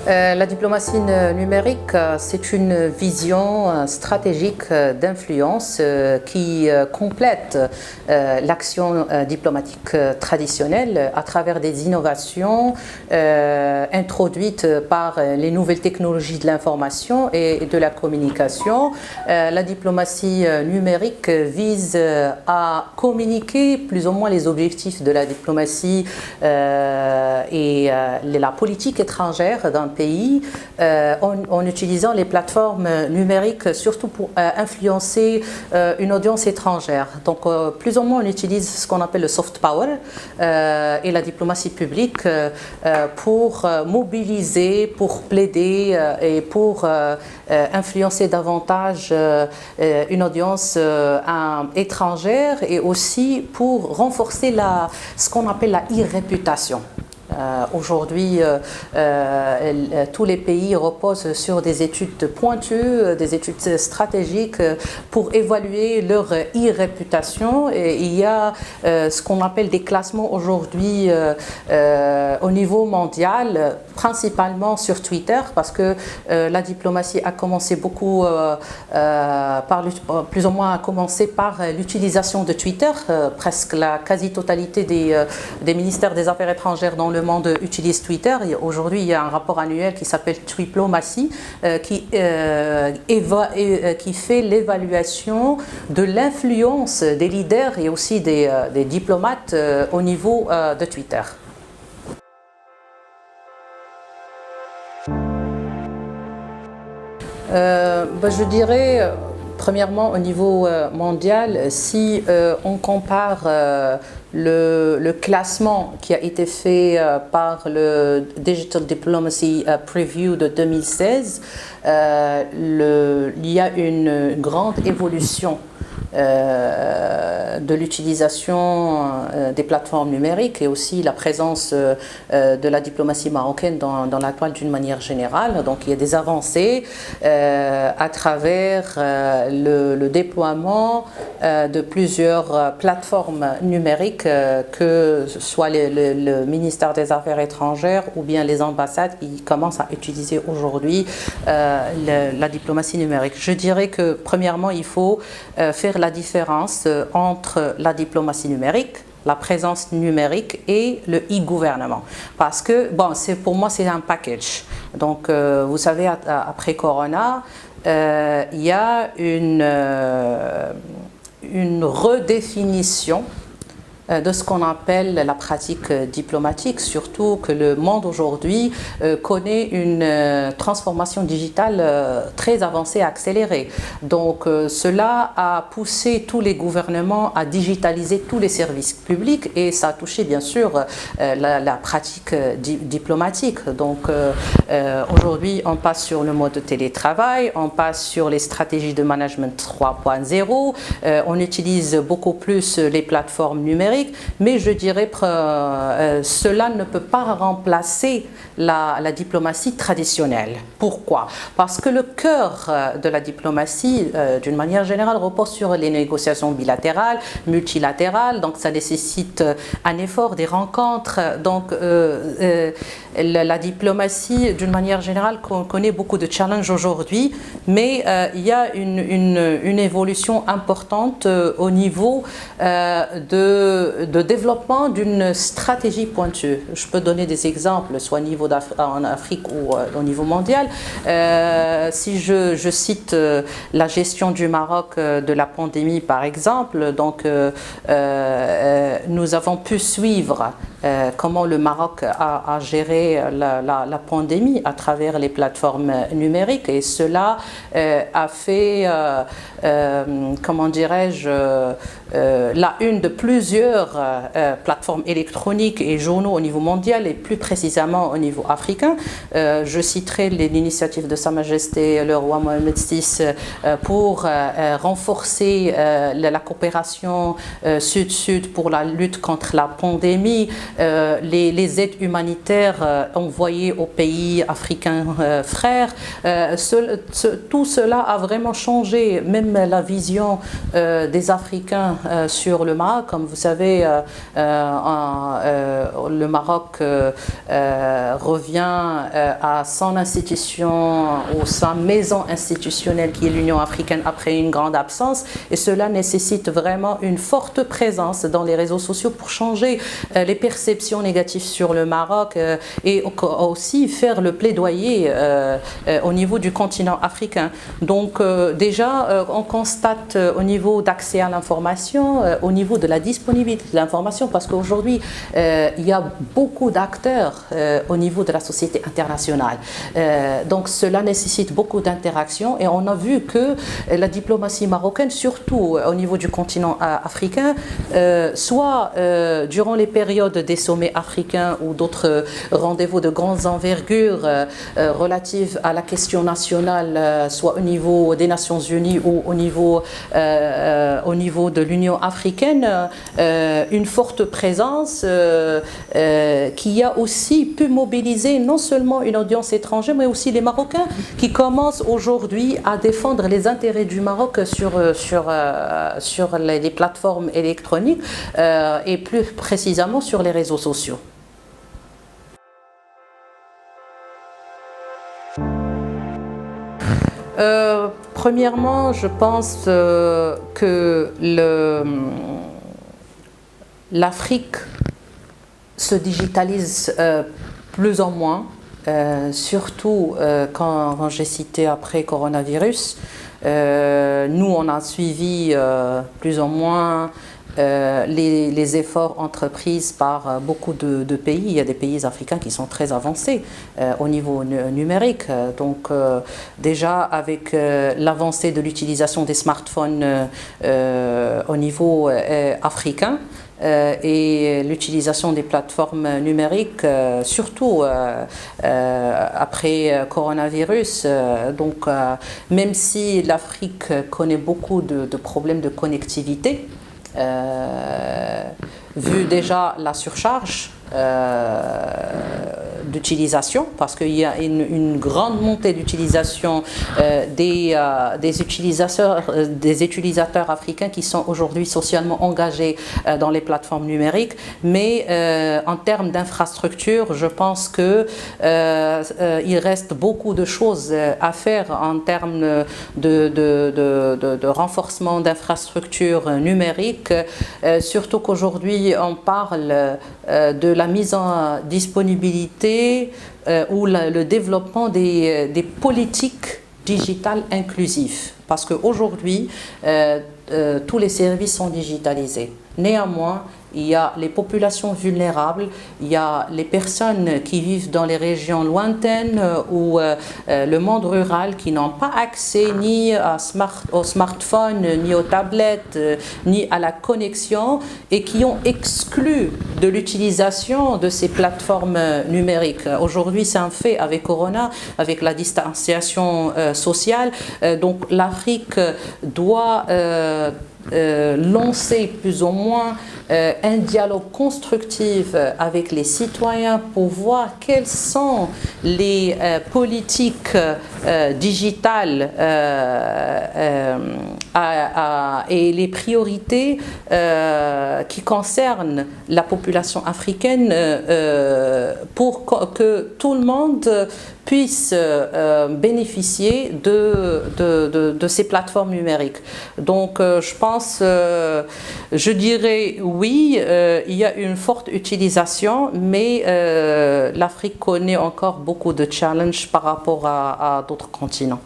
La diplomatie numérique, c'est une vision stratégique d'influence qui complète l'action diplomatique traditionnelle à travers des innovations introduites par les nouvelles technologies de l'information et de la communication. La diplomatie numérique vise à communiquer plus ou moins les objectifs de la diplomatie et la politique étrangère d'un pays en utilisant les plateformes numériques surtout pour influencer une audience étrangère. Donc plus ou moins on utilise ce qu'on appelle le soft power et la diplomatie publique pour mobiliser, pour plaider et pour influencer davantage une audience étrangère et aussi pour renforcer ce qu'on appelle la e-réputation. Aujourd'hui, tous les pays reposent sur des études pointues, des études stratégiques pour évaluer leur e-réputation. Et il y a ce qu'on appelle des classements aujourd'hui au niveau mondial, principalement sur Twitter, parce que la diplomatie a commencé beaucoup, plus ou moins a commencé par l'utilisation de Twitter. Presque la quasi-totalité des ministères des Affaires étrangères dans le monde utilise Twitter. Aujourd'hui, il y a un rapport annuel qui s'appelle Twiplomacy qui fait l'évaluation de l'influence des leaders et aussi des diplomates au niveau de Twitter. Je dirais, premièrement, au niveau mondial, si on compare le classement qui a été fait par le Digital Diplomacy Preview de 2016, il y a une grande évolution de l'utilisation des plateformes numériques et aussi la présence de la diplomatie marocaine dans la toile d'une manière générale. Donc il y a des avancées à travers le déploiement de plusieurs plateformes numériques, que ce soit le ministère des Affaires étrangères ou bien les ambassades qui commencent à utiliser aujourd'hui la diplomatie numérique. Je dirais que premièrement, il faut faire la différence entre la diplomatie numérique, la présence numérique et le e-gouvernement. Parce que, pour moi, c'est un package. Donc, vous savez, après Corona, il y a une redéfinition de ce qu'on appelle la pratique diplomatique, surtout que le monde aujourd'hui connaît une transformation digitale très avancée et accélérée. Donc cela a poussé tous les gouvernements à digitaliser tous les services publics et ça a touché bien sûr la pratique diplomatique. Donc aujourd'hui on passe sur le mode de télétravail, on passe sur les stratégies de management 3.0, on utilise beaucoup plus les plateformes numériques. Mais je dirais que cela ne peut pas remplacer la diplomatie traditionnelle. Pourquoi? Parce que le cœur de la diplomatie, d'une manière générale, repose sur les négociations bilatérales, multilatérales, donc ça nécessite un effort, des rencontres. Donc la diplomatie, d'une manière générale, connaît beaucoup de challenges aujourd'hui, mais il y a une évolution importante au niveau de développement d'une stratégie pointue. Je peux donner des exemples, soit au niveau en Afrique ou au niveau mondial. Si je cite la gestion du Maroc de la pandémie, par exemple, donc nous avons pu suivre comment le Maroc a géré la pandémie à travers les plateformes numériques et cela a fait, comment dirais-je, la une de plusieurs plateformes électroniques et journaux au niveau mondial et plus précisément au niveau africain. Je citerai l'initiative de Sa Majesté le roi Mohamed VI pour renforcer la coopération sud-sud pour la lutte contre la pandémie. les aides humanitaires envoyées aux pays africains frères. Tout cela a vraiment changé, même la vision des Africains sur le Maroc. Comme vous savez, le Maroc revient à son institution ou sa maison institutionnelle qui est l'Union africaine après une grande absence, et cela nécessite vraiment une forte présence dans les réseaux sociaux pour changer les perceptions négatives sur le Maroc et aussi faire le plaidoyer au niveau du continent africain. Donc déjà on constate au niveau d'accès à l'information, au niveau de la disponibilité de l'information, parce qu'aujourd'hui il y a beaucoup d'acteurs au niveau de la société internationale. Donc cela nécessite beaucoup d'interactions, et on a vu que la diplomatie marocaine, surtout au niveau du continent africain, soit durant les périodes des sommets africains ou d'autres rendez-vous de grande envergure relatives à la question nationale, soit au niveau des Nations Unies ou au niveau de l'Union africaine, une forte présence qui a aussi pu mobiliser non seulement une audience étrangère, mais aussi les Marocains qui commencent aujourd'hui à défendre les intérêts du Maroc sur les plateformes électroniques et plus précisément sur les réseaux sociaux. Premièrement, je pense que l'Afrique se digitalise plus en moins, surtout quand j'ai cité après coronavirus. Nous, on a suivi plus ou moins les efforts entrepris par beaucoup de pays. Il y a des pays africains qui sont très avancés au niveau numérique. Donc déjà avec l'avancée de l'utilisation des smartphones au niveau africain, et l'utilisation des plateformes numériques, surtout après coronavirus. Donc, même si l'Afrique connaît beaucoup de problèmes de connectivité, vu déjà la surcharge d'utilisation, parce qu'il y a une grande montée d'utilisation des utilisateurs africains qui sont aujourd'hui socialement engagés dans les plateformes numériques, mais en termes d'infrastructure, je pense que il reste beaucoup de choses à faire en termes de renforcement d'infrastructures numériques, surtout qu'aujourd'hui on parle de la mise en disponibilité ou le développement des politiques digitales inclusives. Parce qu'aujourd'hui, tous les services sont digitalisés. Néanmoins, il y a les populations vulnérables, il y a les personnes qui vivent dans les régions lointaines ou le monde rural qui n'ont pas accès ni au smartphone, ni aux tablettes, ni à la connexion, et qui ont exclu de l'utilisation de ces plateformes numériques. Aujourd'hui, c'est un fait avec Corona, avec la distanciation sociale. Donc l'Afrique doit lancer plus ou moins un dialogue constructif avec les citoyens pour voir quelles sont les politiques digitales et les priorités qui concernent la population africaine pour que tout le monde puisse bénéficier de ces plateformes numériques. Donc je pense, je dirais oui, il y a une forte utilisation, mais l'Afrique connaît encore beaucoup de challenges par rapport à d'autres continents.